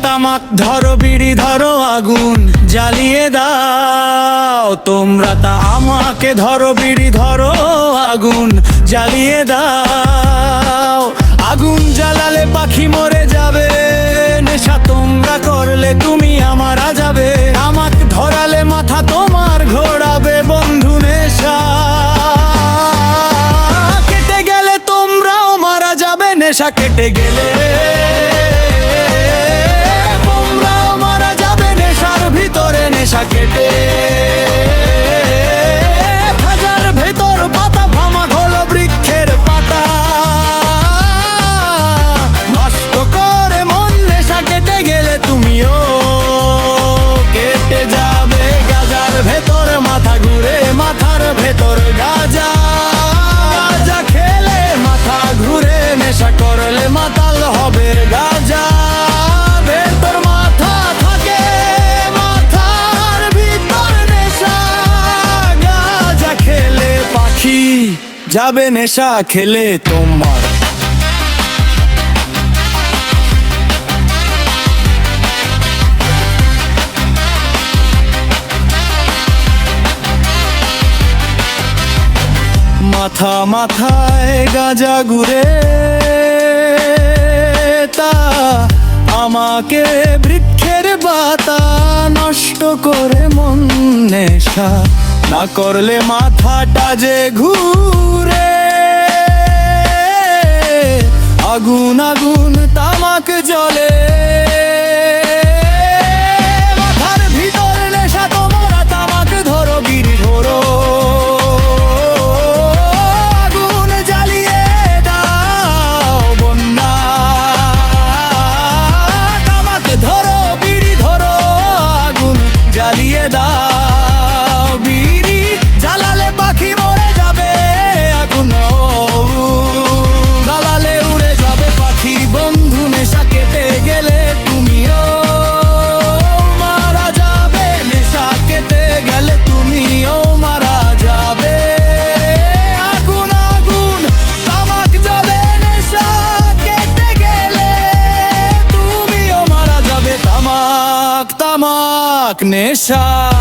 তামাক ধরো বিড়ি ধরো আগুন জ্বালিয়ে দাও তোমরা আমাকে ধরো বিড়ি ধরো আগুন জ্বালিয়ে দাও আগুন জ্বালালে পাখি মরে যাবে নেশা তোমরা করলে তুমি মারা যাবে তামাক ধরালে মাথা তোমার ঘোরাবে বন্ধু নেশা কেটে গেলে তোমরাও মারা যাবে নেশা কেটে গেলে তোমরাও মারা যাবে নেশার ভিতরে নেশা কেটে খাজার ভেতর পাতা ভামা হলো বৃক্ষের পাতা নষ্ট করে মন নেশা কেটে গেলে তুমিও কেটে যাবে গাজার ভেতর মাথা ঘুরে মাথার ভেতর গাজা গাজা খেলে মাথা ঘুরে নেশা করলে মাতাল হবে গাজা ভেতর মাথা থাকে মাথার ভিতর নেশা গাজা খেলে পাখি যাবে নেশা খেলে তোমার মাথা মাথায় গাজা ঘুরে তা আমাকে বৃক্ষের পাতা নষ্ট করে মন নেশা না করলে মাথাটা যে ঘুরে আগুন আগুন তামাক জ্বলে মাথার ভিতর নেশা তোমরা তামাক ধরো বিড়ি ধরো জ্বালিয়ে দাও বিড়ি জ্বালালে পাখি মরে যাবে আগুন জ্বালালে উড়ে যাবে পাখি বন্ধু নেশা কেটে গেলে তুমিও মারা যাবে নেশা কেটে গেলে তুমিও মারা যাবে আগুন আগুন তামাক জ্বলে নেশা কেটে গেলে তুমিও মারা যাবে তামাক তামাক নেশা